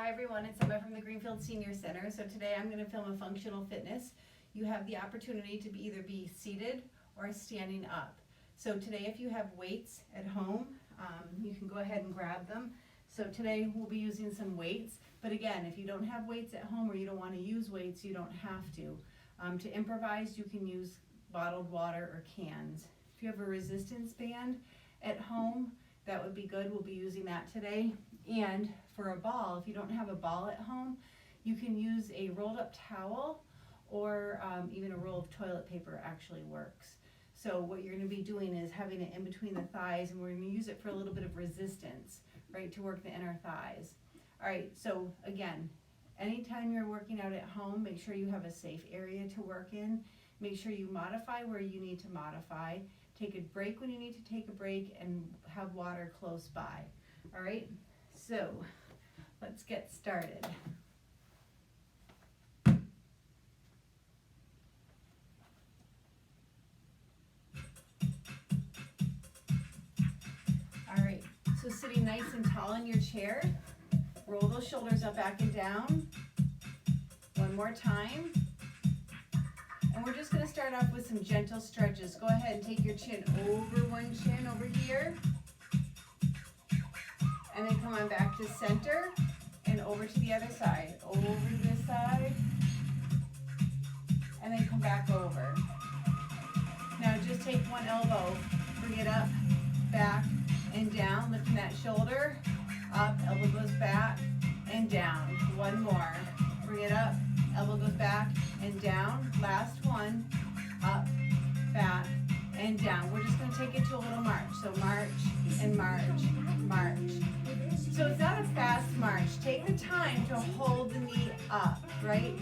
Hi everyone, it's Emma from the Greenfield Senior Center. So today I'm going to film a functional fitness. You have the opportunity to either be seated or standing up. So today if you have weights at home, you can go ahead and grab them. So today we'll be using some weights, but again, if you don't have weights at home or you don't want to use weights, you don't have to. To improvise, you can use bottled water or cans. If you have a resistance band at home, that would be good. We'll be using that today. And for a ball, if you don't have a ball at home, you can use a rolled up towel or even a roll of toilet paper actually works. So what you're going to be doing is having it in between the thighs, and we're going to use it for a little bit of resistance, right, to work the inner thighs. All right, so again, anytime you're working out at home, make sure you have a safe area to work in. Make sure you modify where you need to modify. Take a break when you need to take a break, and have water close by. All right, so let's get started. All right, so sitting nice and tall in your chair, roll those shoulders up, back and down. One more time. And we're just going to start off with some gentle stretches. Go ahead and take your chin over one chin over here. And then come on back to center and over to the other side. Over to this side. And then come back over. Now just take one elbow, bring it up, back, and down. Lifting that shoulder. Up, elbow goes back, and down. One more. Bring it up, elbow goes back, and down. Last one. Up, back, and down. We're just going to take it to a little march. So march and march, march. So it's not a fast march. Take the time to hold the knee up, right?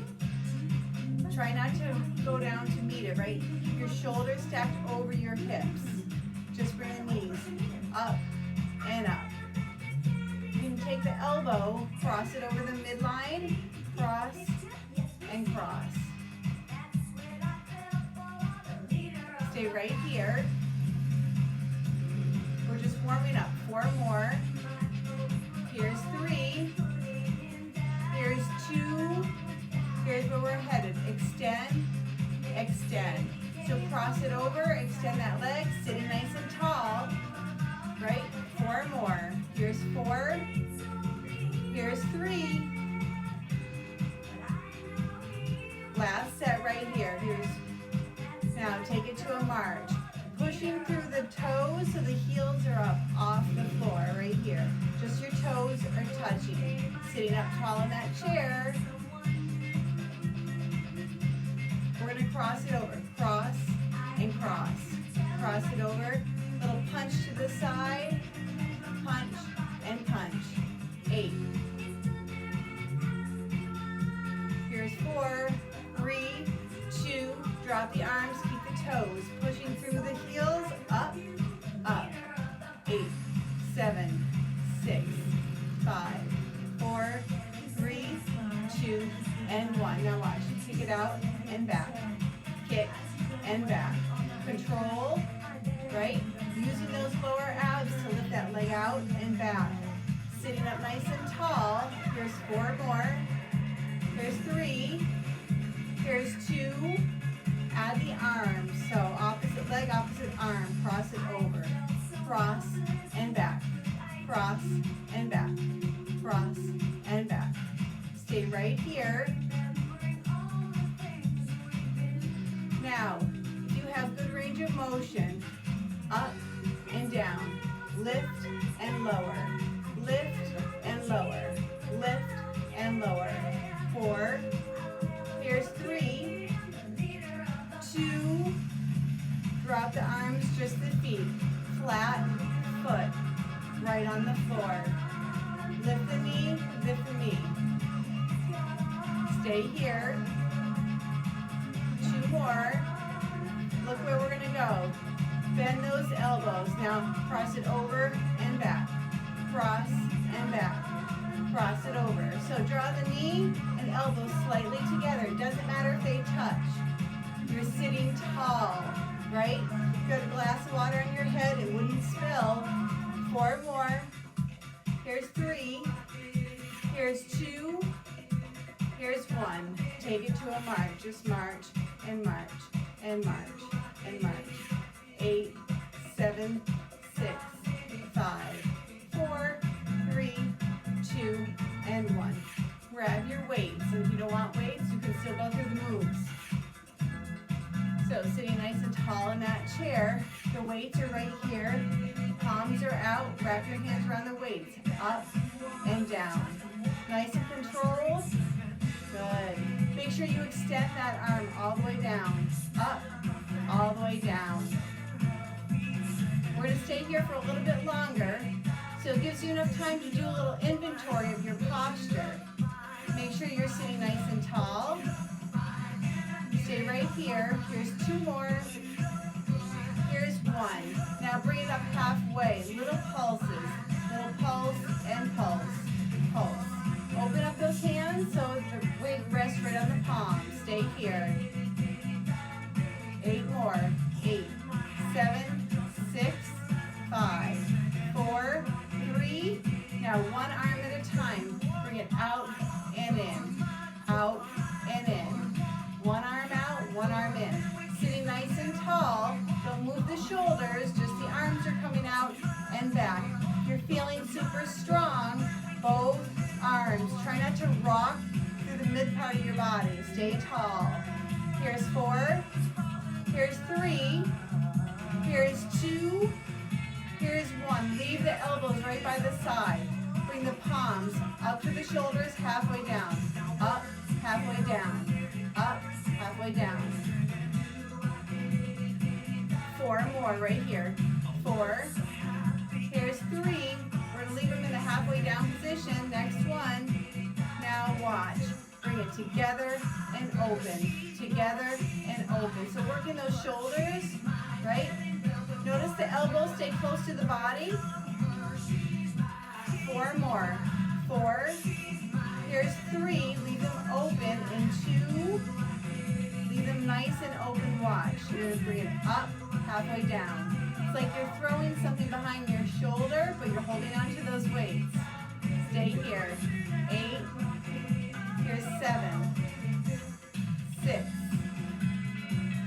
Try not to go down to meet it, right? Keep your shoulders stacked over your hips. Just bring the knees up and up. You can take the elbow, cross it over the midline, cross and cross. Stay right here. We're just warming up. 4 more. Here's 3. Here's 2. Here's where we're headed. Extend, extend. So cross it over, extend that leg, sitting nice and tall. Right? 4 more. Here's 4. Here's 3. Last set right here. Now take it to a march. Pushing through the toes so the heels are up off the floor right here. Just your toes are touching. Sitting up tall in that chair. We're going to cross it over. Cross and cross. Cross it over. Little punch to the side. Punch and punch. 8. Here's 4, 3, 2. Drop the arms, keep the toes. Pushing through the heels. Up, up. 8, 7, 6, 5, 4, 3, 2, and 1. Now watch. Kick it out and back. Kick and back. Control, right? Using those lower abs to lift that leg out and back. Sitting up nice and tall. Here's 4 more. Here's 3. Here's 2. Add the arms. So opposite leg, opposite arm. Cross it over. Cross and back. Cross and back. Cross and back. Stay right here. Now, if you have good range of motion, up and down, lift and lower, lift and lower, lift and lower. 4, here's 3, 2, drop the arms, just the feet, flat foot, right on the floor. Lift the knee, lift the knee. Stay here. 2 more. Look where we're going to go. Bend those elbows. Now cross it over and back. Cross and back. Cross it over. So draw the knee and elbows slightly together. It doesn't matter if they touch. You're sitting tall, right? If you had a glass of water on your head, it wouldn't spill. 4 more. Here's 3. Here's Here's 2. Here's 1. Take it to a march. Just march and march and march and march. 8, 7, 6, 5, 4, 3, 2, and 1. Grab your weights. And if you don't want weights, you can still go through the moves. So sitting nice and tall in that chair, the weights are right here. Palms are out. Wrap your hands around the weights. Up and down. Nice and controlled. Good. Make sure you extend that arm all the way down. Up, all the way down. We're going to stay here for a little bit longer, so it gives you enough time to do a little inventory of your posture. Make sure you're sitting nice and tall. Stay right here. Here's 2 more. Here's 1. Now bring it up halfway. Little pulses. Little pulse and pulse. Pulse. Open up those hands so the weight rests right on the palms. Stay here. 8 more. 8, 7, 6, 5, 4, 3. Now 1 arm at a time. Bring it out and in. Out and in. 1 arm out, 1 arm in. Sitting nice and tall. Don't move the shoulders. Just the arms are coming out and back. If you're feeling super strong, both arms. Try not to rock through the mid part of your body. Stay tall. Here's 4. Here's 3. Here's 2. Here's 1. Leave the elbows right by the side. Bring the palms up to the shoulders, halfway down. Up, halfway down. Up, halfway down. 4 more right here. 4. Here's 3. We're going to leave them in the halfway down position. Next one. Now watch. Bring it together and open. Together and open. So working those shoulders, right? Notice the elbows stay close to the body. 4 more. 4. Here's 3. Leave them open. And 2. Leave them nice and open. Watch. You're going to bring it up, halfway down. It's like you're throwing something behind your shoulder, but you're holding on to those weights. Stay here. 8. Here's 7. 6.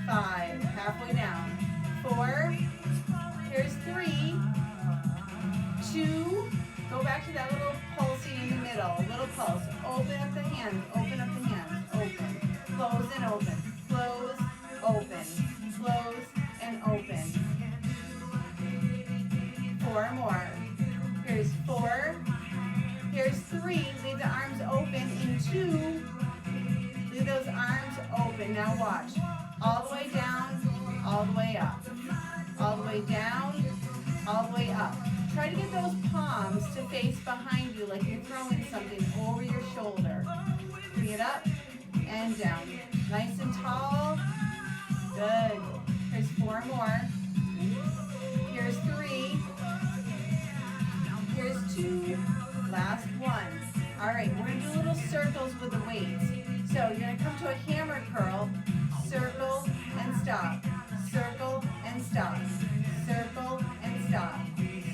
5. Halfway down. 4. Here's 3. 2. Go back to that little pulsing in the middle. Little pulse. Open up the hands. Open up the hands. Open. Close and open. Close. Open. Close and open. 4 more. Here's 4. Here's 3. Leave the arms open. And 2. Leave those arms open. Now watch. All the way down. All the way up. All the way down. All the way up. Try to get those palms to face behind you like you're throwing something over your shoulder. Bring it up and down. Nice and tall. Good. Here's 4 more. Here's 3. Here's 2. Last 1. All right, we're going to do little circles with the weights. So you're going to come to a hammer curl. Circle and stop. Circle and stop. Circle and stop.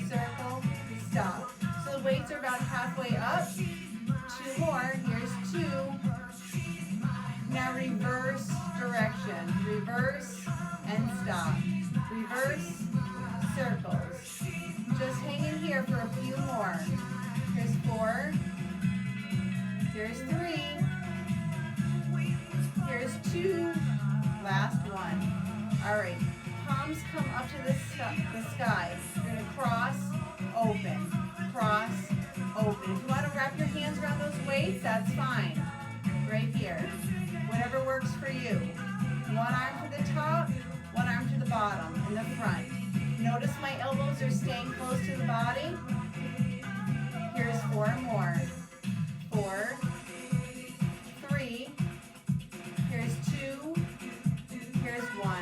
Circle, stop. So the weights are about halfway up. 2 more. Here's 2. Now reverse direction. Reverse and stop. Reverse, circles. Just hang in here for a few more. Here's 4. Here's 3. Here's 2. Last 1. All right. Palms come up to the sky. You're going to cross, open, cross, open. If you want to wrap your hands around those weights, that's fine. Right here. Whatever works for you. 1 arm to the top, 1 arm to the bottom, in the front. Notice my elbows are staying close to the body. Here's 4 more. 4, 3, here's 2, here's 1.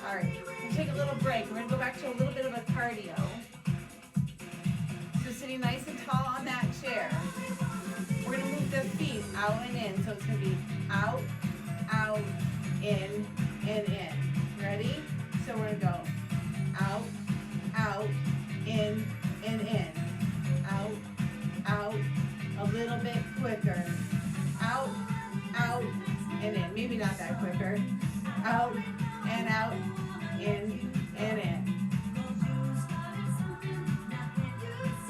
All right. Take a little break. We're going to go back to a little bit of a cardio. So sitting nice and tall on that chair. We're going to move the feet out and in. So it's going to be out, out, in, and in. Ready? So we're going to go out, out, in, and in. Out, out, a little bit quicker. Out, out, and in. Maybe not that quicker. Out, and out, in, and in.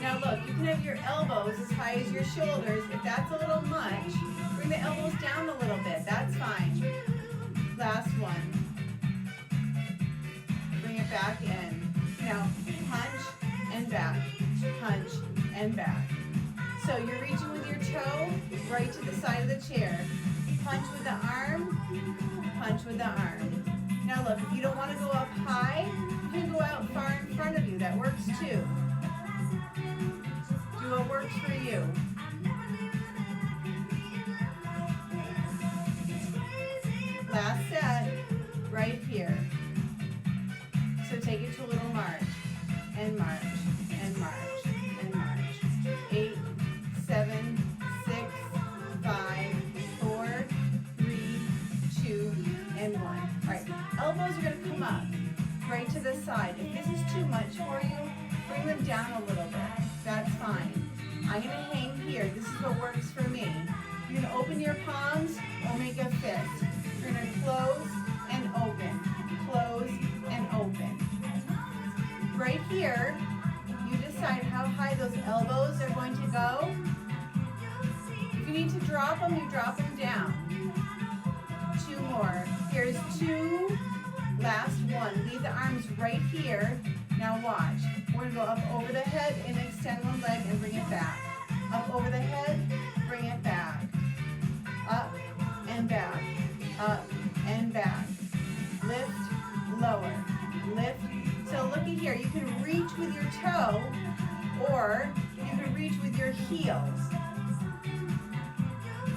Now look, you can have your elbows as high as your shoulders. If that's a little much, bring the elbows down a little bit. That's fine. Last one. Bring it back in. Now, punch and back. Punch and back. So you're reaching with your toe right to the side of the chair. Punch with the arm. Punch with the arm. Now look, if you don't want to go up high, you can go out far in front of you. That works too. Do what works for you. Last set, right here. So take it to a little march, and march, and march, and march. 8, 7, 6, 5, 4, 3, 2, and 1. All right, elbows are going to come up right to the side. If this is too much for you, bring them down a little bit. That's fine. I'm going to hang here. This is what works for me. You're going to open your palms or make a fist. You're going to close and open. Close and open. Right here, you decide how high those elbows are going to go. If you need to drop them, you drop them down. 2 more. Here's 2. Last one. Leave the arms right here. Now watch. We're going to go up over the head and extend one leg and bring it back. Up over the head, bring it back. Up and back. Up and back. Lift, lower. Lift. So looky here. You can reach with your toe or you can reach with your heels.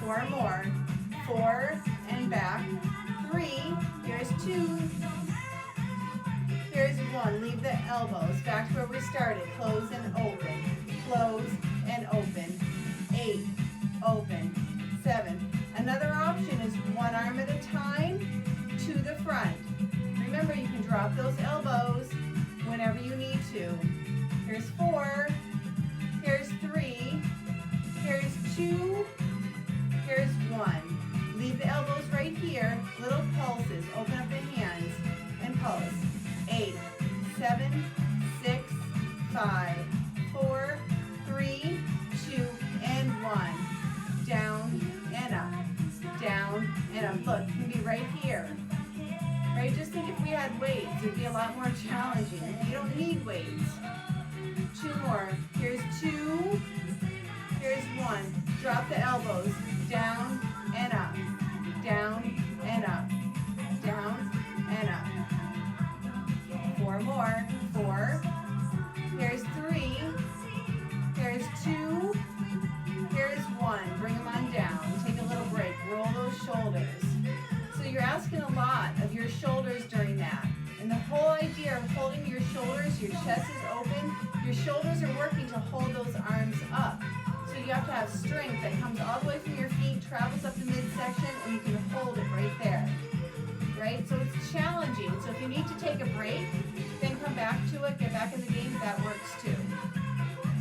4 more. 4 and back. 3. Here's 2. Here's 1. Leave the elbows back to where we started. Close and open. Close and open. 8. Open. 7. Another option is 1 arm at a time to the front. Remember, you can drop those elbows whenever you need to. Here's 4. Here's 3. Here's 2. Here's 1. Leave the elbows right here. Little pulses. Open up the hands and pulse. 8, 7, 6, 5, 4, 3, 2, and 1. Down and up. Down and up. Look, you can be right here. Right? Just think if we had weights, it'd be a lot more challenging. You don't need weights. 2 more. Here's 2. Here's 1. Drop the elbows. Down and up. Down and up. Down and up. 4 more. 4. Here's 3. Here's 2. Here's 1. Bring them on down. Take a little break. Roll those shoulders. So you're asking a lot of your shoulders during that. And the whole idea of holding your shoulders, your chest is open, your shoulders are working to hold those arms up. So you have to have strength that comes all the way from your feet, travels up the midsection, and you can hold it right there. Right? So it's challenging. So if you need to take a break, then come back to it, get back in the game, that works too.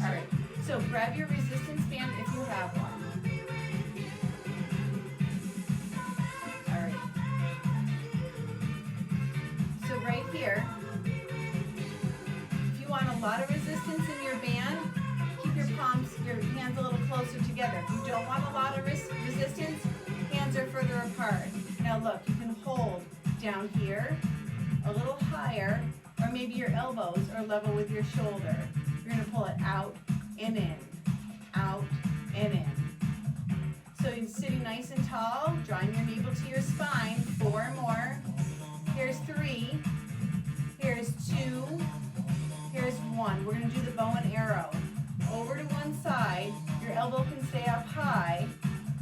All right. So grab your resistance band if you have one. All right. So right here, if you want a lot of resistance in your band, keep your palms, your hands a little closer together. If you don't want a lot of resistance, hands are further apart. Now look, you can hold down here, a little higher, or maybe your elbows are level with your shoulder. You're going to pull it out and in, out and in. So you're sitting nice and tall, drawing your navel to your spine. 4 more. Here's 3. Here's 2. Here's 1. We're going to do the bow and arrow. Over to one side. Your elbow can stay up high.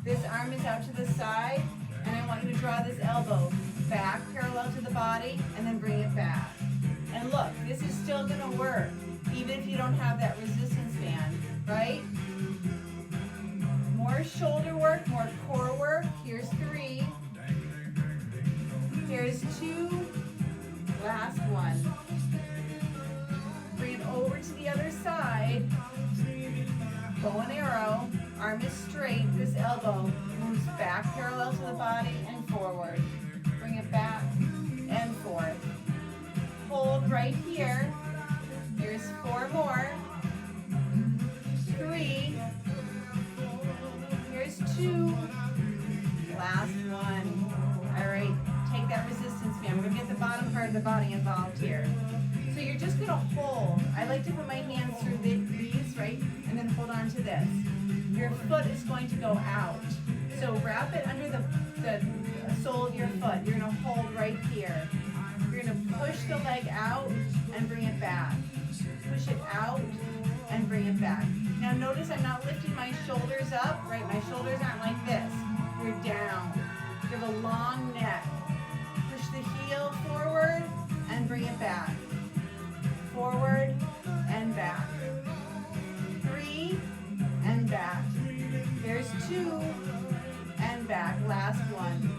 This arm is out to the side. And I want you to draw this elbow back parallel to the body and then bring it back. And look, this is still going to work even if you don't have that resistance band, right? More shoulder work, more core work. Here's 3. Here's 2. Last one. Bring it over to the other side. Bow and arrow. arm is straight, this elbow moves back parallel to the body and forward. Bring it back and forth. Hold right here. Here's 4 more. 3. Here's 2. Last one. All right, take that resistance band. We're gonna get the bottom part of the body involved here. So you're just gonna hold. I like to put my hands through these, right? And then hold on to this. Your foot is going to go out. So wrap it under the sole of your foot. You're gonna hold right here. You're gonna push the leg out and bring it back. Push it out and bring it back. Now notice I'm not lifting my shoulders up, right? My shoulders aren't like this. You're down. You have a long neck. Push the heel forward and bring it back. Forward and back. 3 and back. There's 2 and back. Last one.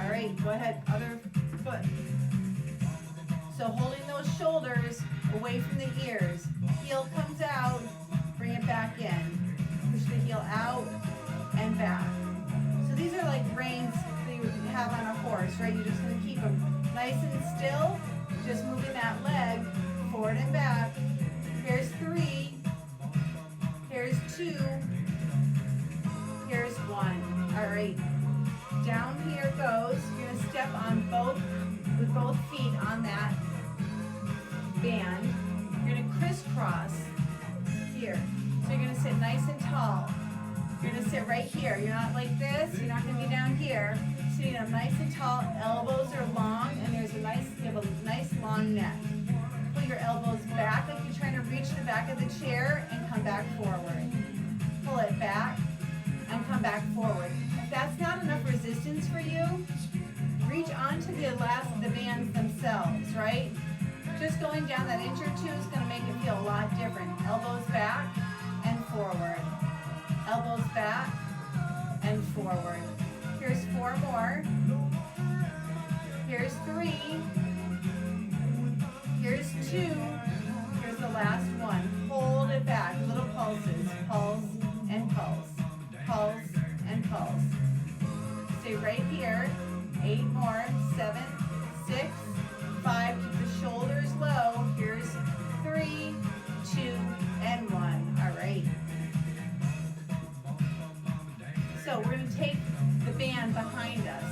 All right, go ahead, other foot. So holding those shoulders away from the ears. Heel comes out, bring it back in. Push the heel out and back. So these are like reins that you would have on a horse, right? You're just gonna keep them nice and still, just moving that leg forward and back. Here's 3, here's 2, here's 1. All right, down here goes. You're gonna step on with both feet on that band. You're gonna crisscross here. So you're gonna sit nice and tall. You're gonna sit right here. You're not like this. You're not gonna be down here. Sitting up nice and tall. Elbows are long, and you have a nice long neck. Pull your elbows back like you're trying to reach the back of the chair and come back forward. Pull it back and come back forward. If that's not enough resistance for you, reach onto the bands themselves, right? Just going down that inch or 2 is going to make it feel a lot different. Elbows back and forward. Elbows back and forward. Here's 4 more. Here's 3. Here's 2. Here's the last one. Hold it back. Little pulses. Pulse and pulse. Pulse and pulse. Stay right here. 8 more. 7, 6, 5. Keep the shoulders low. Here's 3, 2, and 1. All right. So we're going to take the band behind us.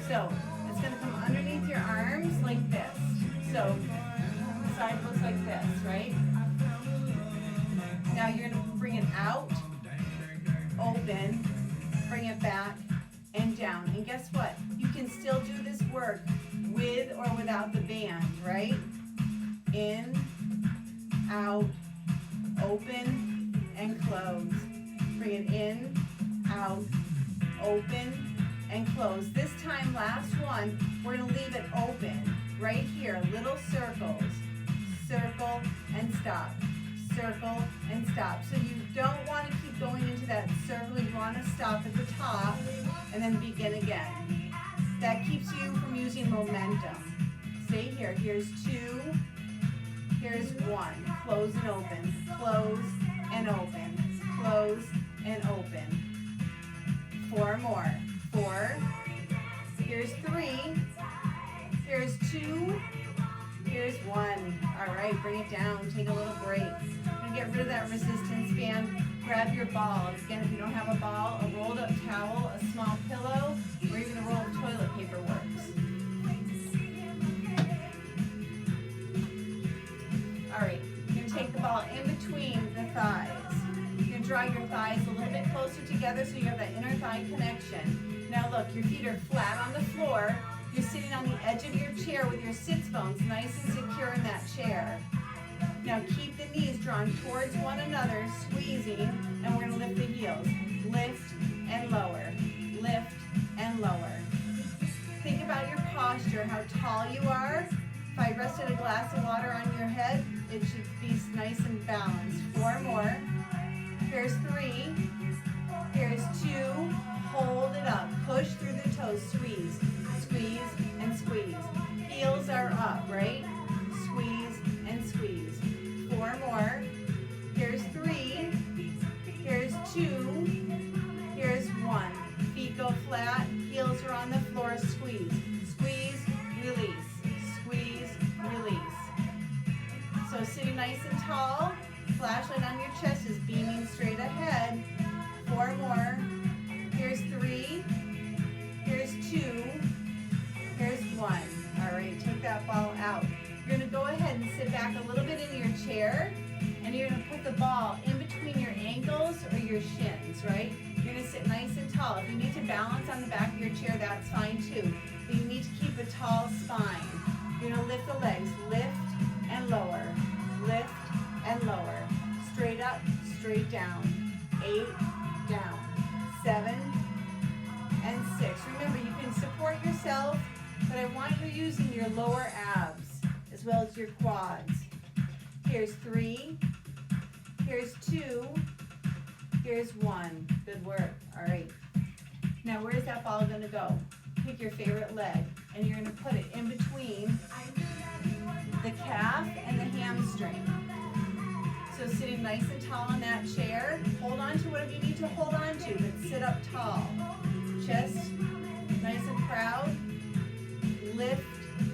So it's going to come underneath your arms like this. So the side looks like this, right? Now you're going to bring it out, open, bring it back, and down. And guess what? You can still do this work with or without the band, right? In, out, open, and close. Bring it in, out, open, and close. This time, last one, we're going to leave it open. Right here, little circles. Circle and stop. Circle and stop. So you don't want to keep going into that circle. You want to stop at the top and then begin again. That keeps you from using momentum. Stay here. Here's 2. Here's 1. Close and open. Close and open. Close and open. 4 more. 4. Here's 3. Here's 2. Here's 1. All right, bring it down. Take a little break. You're going to get rid of that resistance band. Grab your ball. Again, if you don't have a ball, a rolled up towel, a small pillow, or even a roll of toilet paper works. All right, you're going to take the ball in between the thighs. You're going to draw your thighs a little bit closer together so you have that inner thigh connection. Now look, your feet are flat on the floor. You're sitting on the edge of your chair with your sits bones nice and secure in that chair. Now keep the knees drawn towards one another, squeezing, and we're going to lift the heels. Lift and lower. Lift and lower. Think about your posture, how tall you are. If I rested a glass of water on your head, it should be nice and balanced. 4 more. Here's 3. Here's 2. Hold it up. Push through the toes. Squeeze. Squeeze and squeeze. Heels are up, right? Squeeze and squeeze. 4 more. nice and tall. Flashlight on your chest is beaming straight ahead. 4 more. Here's 3. Here's 2. Here's 1. All right, take that ball out. You're gonna go ahead and sit back a little bit in your chair, and you're gonna put the ball in between your ankles or your shins, right? You're gonna sit nice and tall. If you need to balance on the back of your chair, that's fine too. But you need to keep a tall spine. You're gonna lift the legs, lift and lower, lift and lower. Straight up, straight down. 8, down. 7 and 6. Remember, you can support yourself, but I want you using your lower abs as well as your quads. Here's 3. Here's 2. Here's 1. Good work. All right. Now, where's that ball going to go? Pick your favorite leg, and you're going to put it in between the calf and the hamstring. So sitting nice and tall in that chair. Hold on to whatever you need to hold on to, but sit up tall. Chest nice and proud. Lift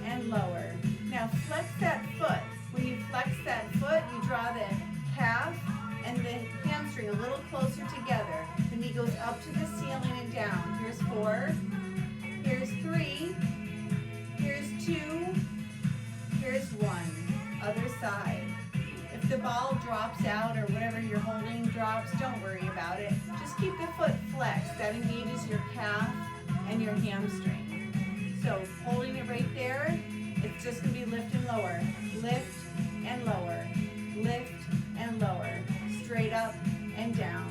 and lower. Now flex that foot. When you flex that foot, you draw the calf and the hamstring a little closer together. The knee goes up to the ceiling and down. Here's 4. Here's 3. Here's 2. Here's 1. Other side. If the ball drops out or whatever you're holding drops, don't worry about it. Just keep the foot flexed. That engages your calf and your hamstring. So holding it right there, it's just going to be lift and lower. Lift and lower. Lift and lower. Straight up and down.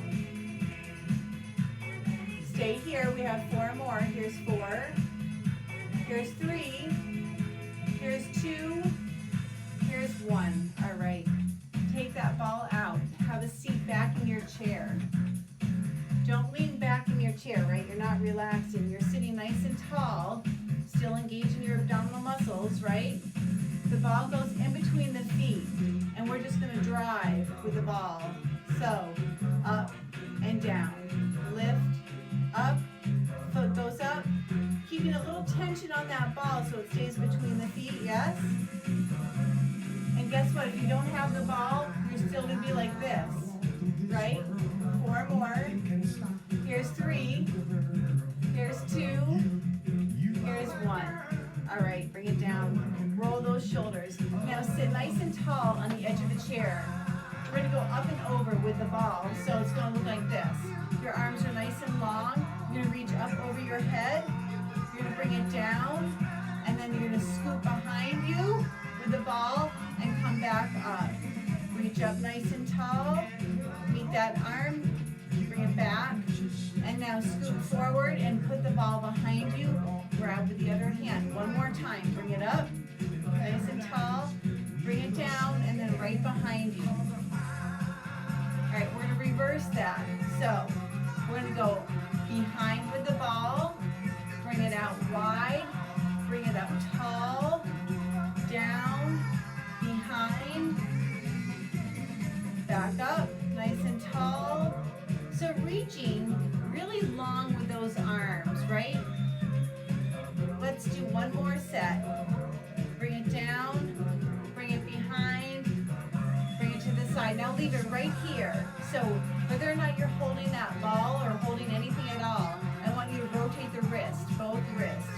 Stay here. We have 4 more. Here's 4. Here's 3. Here's 2. Here's 1. All right. Take that ball out. Have a seat back in your chair. Don't lean back in your chair, right? You're not relaxing. You're sitting nice and tall, still engaging your abdominal muscles, right? The ball goes in between the feet, and we're just going to drive with the ball. So, up and down. Lift, up, foot goes up. Keeping a little tension on that ball so it stays between the feet, yes? And guess what? If you don't have the ball, you're still going to be like this, right? 4 more. Here's 3. Here's 2. Here's 1. All right, bring it down. Roll those shoulders. Now sit nice and tall on the edge of the chair. We're going to go up and over with the ball, so it's going to look like this. Your arms are nice and long. You're going to reach up over your head. You're going to bring it down, and then you're going to scoop behind you with the ball and come back up. Reach up nice and tall. Meet that arm. Bring it back. And now scoop forward and put the ball behind you. Grab with the other hand. One more time. Bring it up. Nice and tall. Bring it down and then right behind you. All right, we're going to reverse that. So we're going to go behind with the ball. Bring it out wide. Bring it up tall. Down. Behind. Back up. Nice and tall. So reaching really long with those arms, right? Let's do one more set. Bring it down, bring it behind, bring it to the side. Now leave it right here. So whether or not you're holding that ball or holding anything at all, I want you to rotate the wrist, both wrists.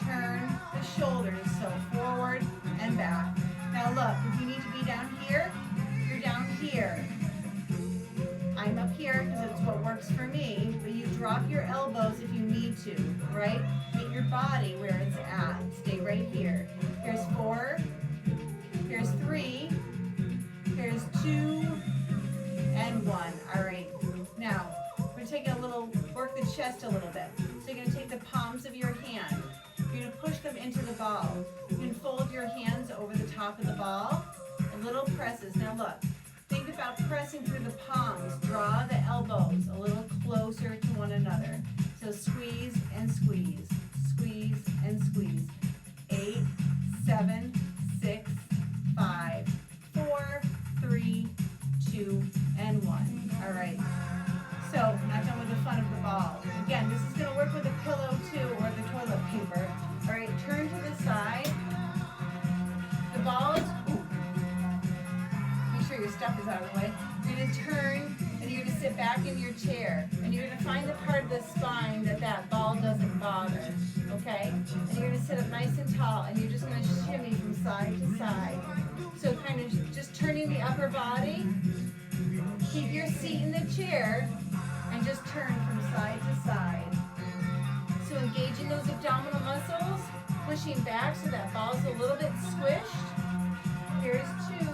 Turn the shoulders, so forward and back. Now look, if you need to be down here, you're down here. I'm up here because it's what works for me, but you drop your elbows if you need to, right? Get your body where it's at. Stay right here. Here's 4. Here's 3. Here's 2. And 1. All right. Now, we're going to take a little, work the chest a little bit. So you're going to take the palms of your hand. You're going to push them into the ball. You can fold your hands over the top of the ball. And little presses. Now look. Think about pressing through the palms. Draw the elbows a little closer to one another. So squeeze and squeeze. Squeeze and squeeze. 8, 7, 6, 5, 4, 3, 2, and 1. All right. So, not done with the fun of the ball. Again, this is going to work with a pillow too, or the toilet paper. All right, turn to the side. The ball is... stuff is out of the way. You're gonna turn and you're gonna sit back in your chair. And you're gonna find the part of the spine that ball doesn't bother, okay? And you're gonna sit up nice and tall and you're just gonna shimmy from side to side. So kind of just turning the upper body. Keep your seat in the chair and just turn from side to side. So engaging those abdominal muscles, pushing back so that ball's a little bit squished. Here's 2.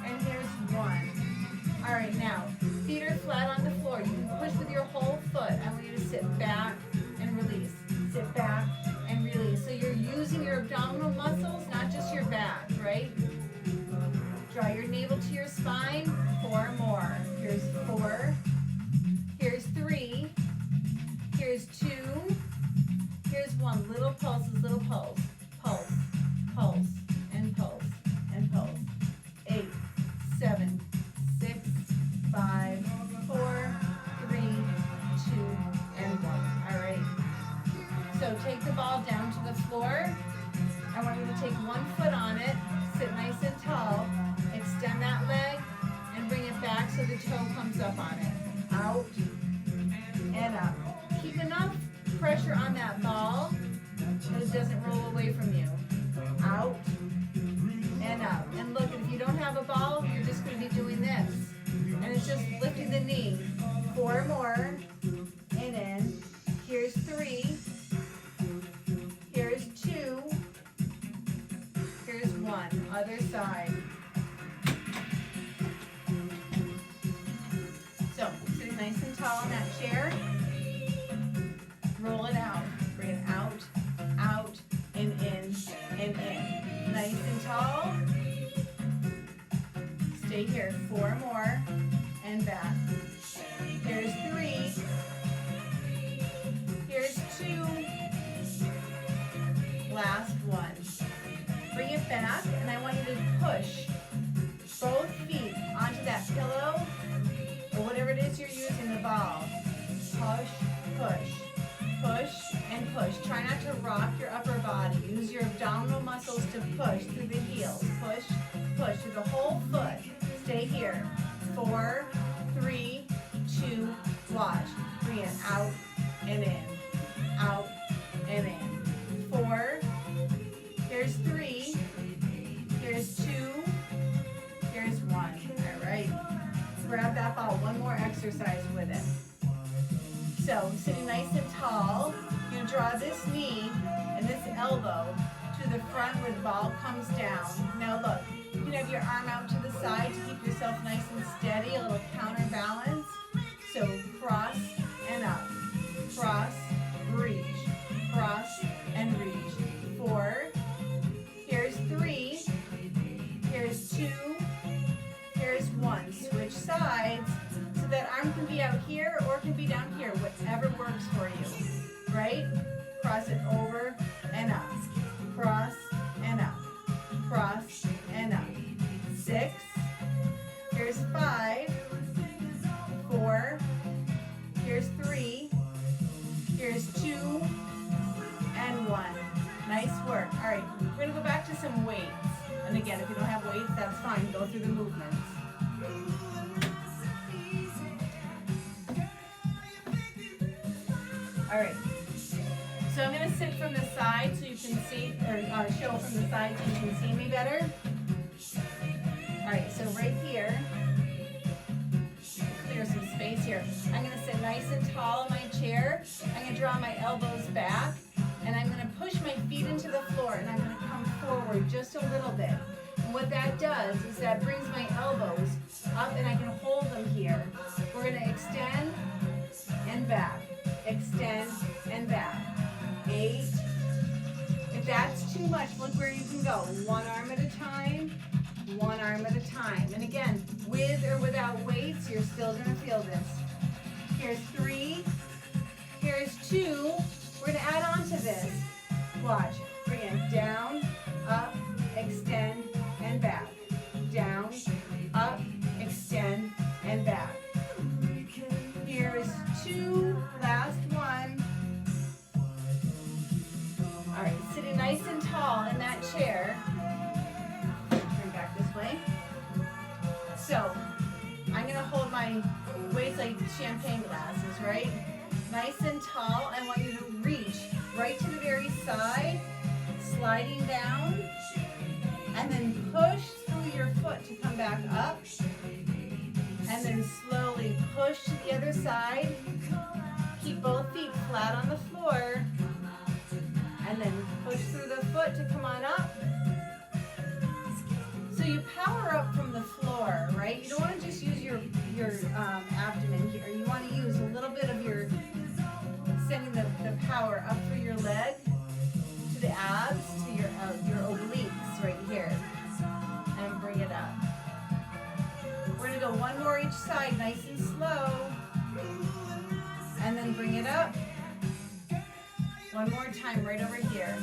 And here's 1. All right, now, feet are flat on the floor. You can push with your whole foot. I want you to sit back and release. Sit back and release. So you're using your abdominal muscles, not just your back, right? Draw your navel to your spine. 4 more. Here's 4. Here's 3. Here's 2. Here's 1. Little pulses, little pulse. Pulse, pulse, and pulse, and pulse. 8, 7, 6, 5, 4, 3, 2, and 1. All right. So take the ball down to the floor. I want you to take 1 foot on it, sit nice and tall, extend that leg, and bring it back so the toe comes up on it. Out and up. Keep enough pressure on that ball that it doesn't roll away from you. Out and up. And look, if you don't have a ball, you're just going to be doing this. And it's just lifting the knee. 4 more. And in. Here's 3. Here's 2. Here's 1. Other side. So, sitting nice and tall in that chair. Roll it out. Bring it out, out, and in, and in. Nice and tall. Stay here. 4 more. And back. Here's 3. Here's 2. Last 1. Bring it back, and I want you to push both feet onto that pillow, or whatever it is you're using, the ball. Push, push. Push and push. Try not to rock your upper body. Use your abdominal muscles to push through the heels. Push, push through the whole foot. Stay here. 4, 3, 2, watch. Bring it out and in. Out and in. 4. Here's 3. Here's 2. Here's 1. All right. Grab that ball. One more exercise with it. So, sitting nice and tall, you're going to draw this knee and this elbow to the front where the ball comes down. Now look, you can have your arm out to the side to keep yourself nice and steady, a little counterbalance. So, cross and up. Cross, reach. Cross and reach. 4. Here's 3. Here's 2. Here's 1. Switch sides. So that arm can be out here or it can be down here, whatever works for you, right? Cross it over and up, cross and up, cross and up. 6, here's 5, 4, here's 3, here's 2, and 1. Nice work. All right, we're gonna go back to some weights. And again, if you don't have weights, that's fine, go through the movements. All right, so I'm going to sit from the side so you can see, or show from the side so you can see me better. All right, so right here, clear some space here. I'm going to sit nice and tall in my chair. I'm going to draw my elbows back, and I'm going to push my feet into the floor, and I'm going to come forward just a little bit. And what that does is that brings my elbows up, and I can hold them here. We're going to extend and back. Extend and back. 8. If that's too much, look where you can go. 1 arm at a time, 1 arm at a time. And again, with or without weights, you're still going to feel this. Here's 3. Here's 2. We're going to add on to this. Watch. Bring it down, up, extend, and back. Down, up, extend, and back. Here's 2, last 1. All right, sitting nice and tall in that chair. Turn back this way. champagne glasses, right? Nice and tall. I want you to reach right to the very side, sliding down, and then push through your foot to come back up, and then slowly push to the other side. Keep both feet flat on the floor, and then push through the foot to come on up. So you power up from the floor, right? You don't want to just use your abdomen here. You want to use a little bit of your, sending the power up through your leg, to the abs, to your obliques right here. And bring it up. We're going to go one more each side, nice and slow. And then bring it up. One more time, right over here.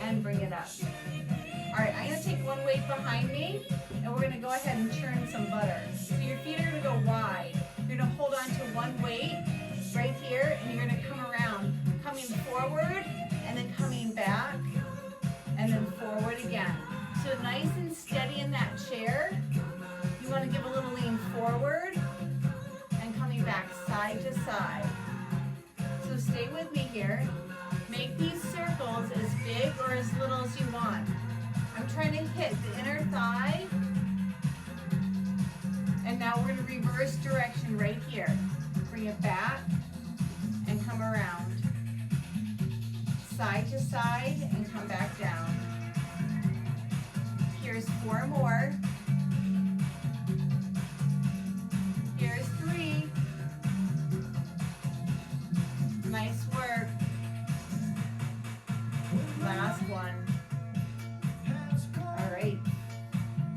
And bring it up. All right, I'm going to take one weight behind me, and we're going to go ahead and churn some butter. So your feet are going to go wide. You're going to hold on to one weight right here, and you're going to come around, coming forward, and then coming back, and then forward again. So nice and steady in that chair. You want to give a little lean forward, and coming back side to side. So stay with me here. Make these circles as big or as little as you want. I'm trying to hit the inner thigh. And now we're going to reverse direction right here. Bring it back and come around. Side to side and come back down. Here's 4 more. Here's 3. Nice work. Last one. All right.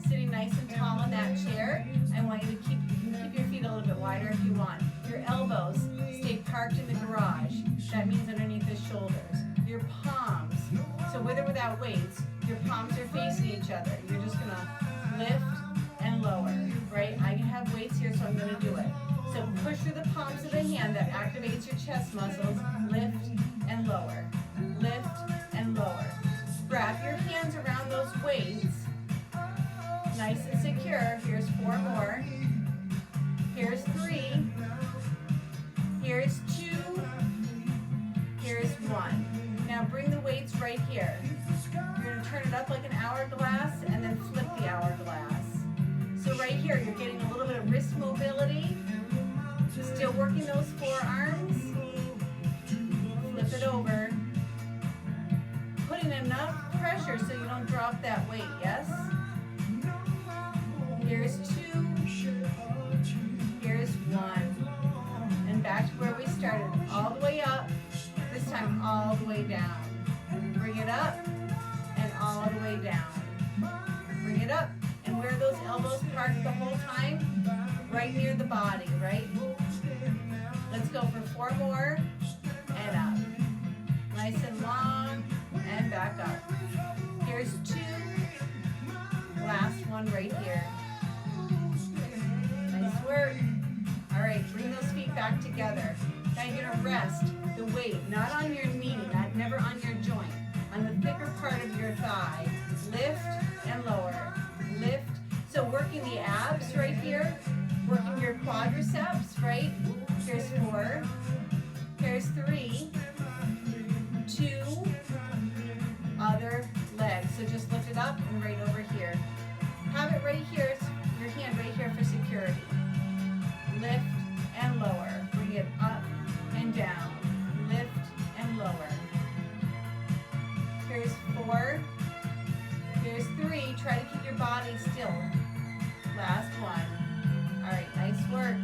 Sitting nice and tall in that chair. I want you to keep your feet a little bit wider if you want. Your elbows stay parked in the garage. That means underneath the shoulders. Your palms, so with or without weights, your palms are facing each other. You're just going to lift and lower, right? I can have weights here, so I'm going to do it. So push through the palms of the hand. That activates your chest muscles. Lift and lower. Lift and lower. Wrap your hands around those weights. Nice and secure. Here's 4 more. Here's 3. Here's 2. Here's 1. Now bring the weights right here. You're going to turn it up like an hourglass and then flip the hourglass. So right here, you're getting a little bit of wrist mobility. Still working those forearms. Flip it over. Putting enough pressure so you don't drop that weight, yes? Here's 2. Here's 1. And back to where we started. All the way up. This time all the way down. Bring it up and all the way down. Bring it up. And where are those elbows parked the whole time? Right near the body, right? Let's go for 4 more. And up. Nice and long. And back up. Here's 2. Last one right here. Nice work. All right, bring those feet back together. Now you're going to rest the weight, not on your knee, never on your joint, on the thicker part of your thigh. Lift and lower. Lift. So working the abs right here, working your quadriceps, right? Here's 4. Here's 3. 2. Other leg. So just lift it up and right over here. Have it right here, your hand right here for security. Lift and lower. Bring it up and down. Lift and lower. Here's 4. Here's 3. Try to keep your body still. Last one. All right, nice work.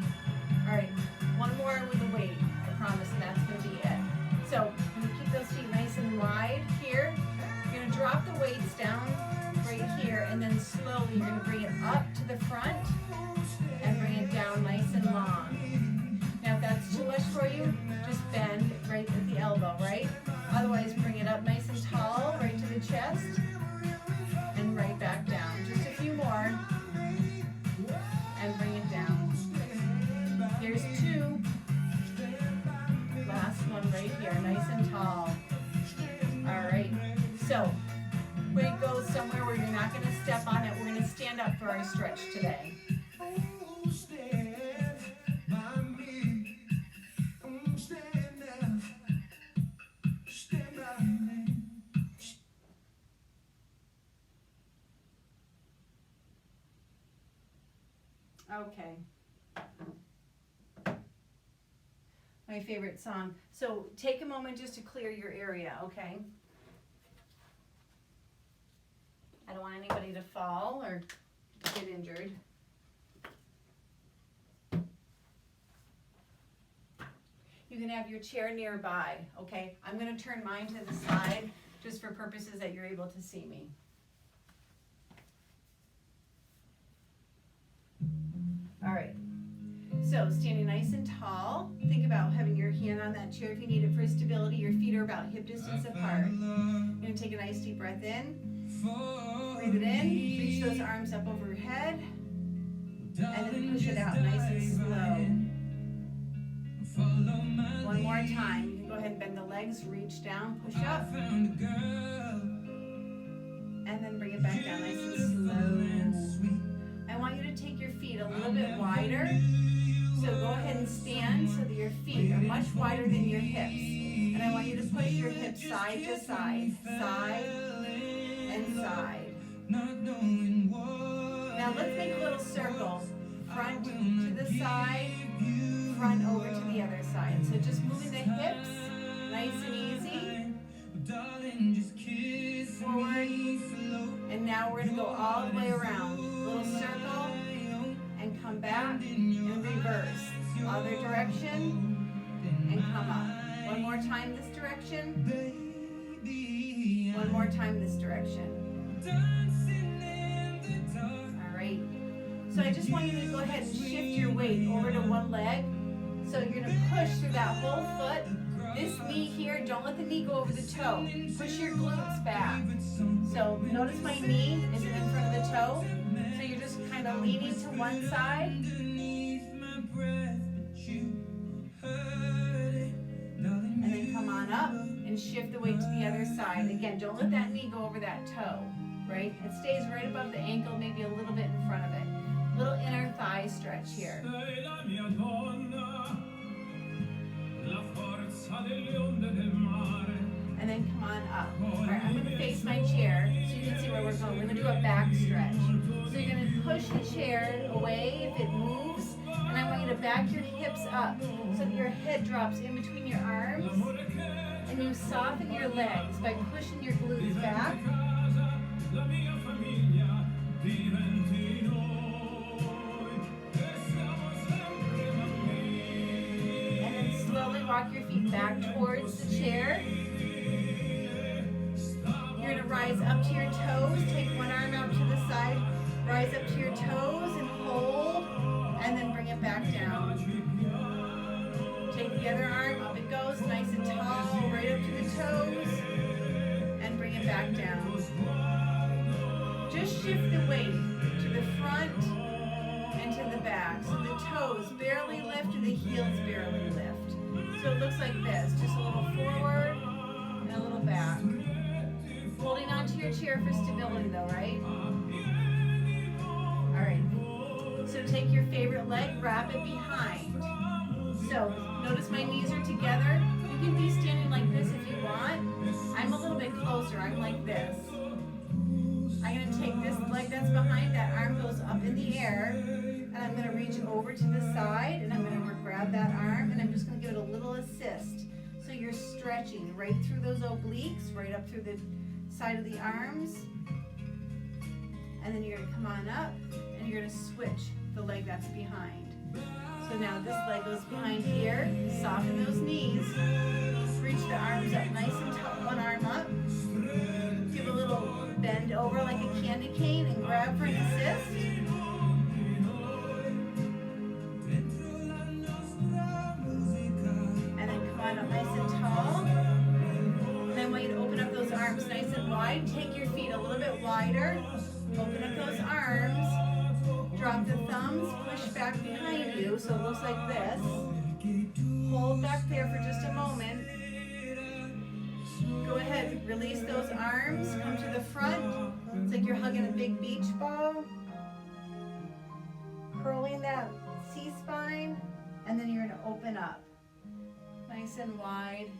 All right, 1 more with the weight. I promise that's going to be it. So you keep those feet nice and wide here. You're going to drop the weights down right here, and then slowly you're going to bring it up to the front and bring it down nice and long. Now if that's too much for you, just bend right at the elbow, right? Otherwise bring it up nice and tall, right to the chest, and right back down. Just a few more, and bring it down. Here's 2. Last one right here, nice and tall. All right, so we go somewhere where you're not going to step on it. We're going to stand up for our stretch today. Okay. My favorite song. So take a moment just to clear your area, okay? I don't want anybody to fall or get injured. You can have your chair nearby, okay? I'm going to turn mine to the side just for purposes that you're able to see me. All right. So standing nice and tall, think about having your hand on that chair if you need it for stability. Your feet are about hip distance apart. You're going to take a nice deep breath in, breathe it in, reach those arms up overhead, and then push it out nice and slow. One more time. You can go ahead and bend the legs, reach down, push up, and then bring it back down nice and slow. I want you to take your feet a little bit wider. So go ahead and stand so that your feet are much wider than your hips. And I want you to push your hips side to side, side and side. Now let's make a little circle. Front to the side, front over to the other side. So just moving the hips, nice and easy. Forward. And now we're going to go all the way around. Little circle. And come back and reverse. Other direction and come up. One more time this direction. One more time this direction. All right. So I just want you to go ahead and shift your weight over to one leg. So you're going to push through that whole foot. This knee here, don't let the knee go over the toe. Push your glutes back. So notice my knee isn't in front of the toe. So you're just kind of leaning to one side. And then come on up and shift the weight to the other side. Again, don't let that knee go over that toe, right? It stays right above the ankle, maybe a little bit in front of it. Little inner thigh stretch here. And then come on up. All right, I'm going to face my chair so you can see where we're going. We're going to do a back stretch. So you're going to push the chair away if it moves, and I want you to back your hips up so that your head drops in between your arms, and you soften your legs by pushing your glutes back. And then slowly walk your feet back towards the chair. You're going to rise up to your toes, take one arm out to the side, rise up to your toes and hold, and then bring it back down. Take the other arm, up it goes, nice and tall, right up to the toes, and bring it back down. Just shift the weight to the front and to the back, so the toes barely lift and the heels barely lift. So it looks like this, just a little forward and a little back. Holding onto your chair for stability though, right? All right. So take your favorite leg, wrap it behind. So notice my knees are together. You can be standing like this if you want. I'm a little bit closer. I'm like this. I'm going to take this leg that's behind. That arm goes up in the air. And I'm going to reach over to the side. And I'm going to grab that arm. And I'm just going to give it a little assist. So you're stretching right through those obliques, right up through the side of the arms. And then you're going to come on up. And you're going to switch the leg that's behind. So now this leg goes behind here. Soften those knees. Reach the arms up nice and tall. One arm up. Give a little bend over like a candy cane and grab for an assist. And then come on up nice and tall. And then I want you to open up those arms nice and wide. Take your feet a little bit wider. Open up those arms. Drop the thumbs, push back behind you, so it looks like this. Hold back there for just a moment. Go ahead, release those arms, come to the front. It's like you're hugging a big beach ball. Curling that C-spine, and then you're gonna open up. Nice and wide.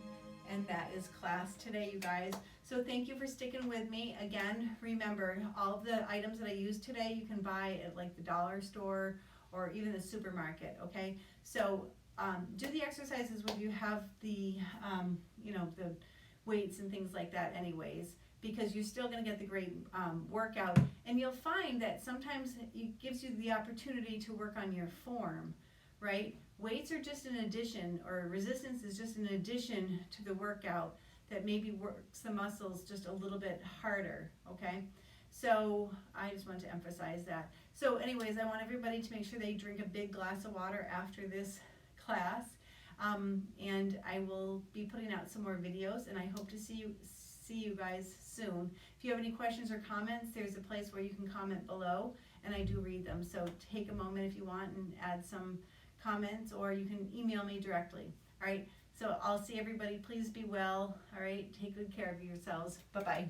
And that is class today, you guys. So thank you for sticking with me. Again, remember, all of the items that I used today, you can buy at like the dollar store or even the supermarket, okay? So do the exercises when you have the, the weights and things like that anyways, because you're still going to get the great workout. And you'll find that sometimes it gives you the opportunity to work on your form, right? Weights are just an addition, or resistance is just an addition to the workout that maybe works the muscles just a little bit harder, okay? So I just want to emphasize that. So anyways, I want everybody to make sure they drink a big glass of water after this class. And I will be putting out some more videos, and I hope to see you guys soon. If you have any questions or comments, there's a place where you can comment below, and I do read them. So take a moment if you want and add some comments, or you can email me directly. All right, so I'll see everybody. Please be well. All right, take good care of yourselves. Bye-bye.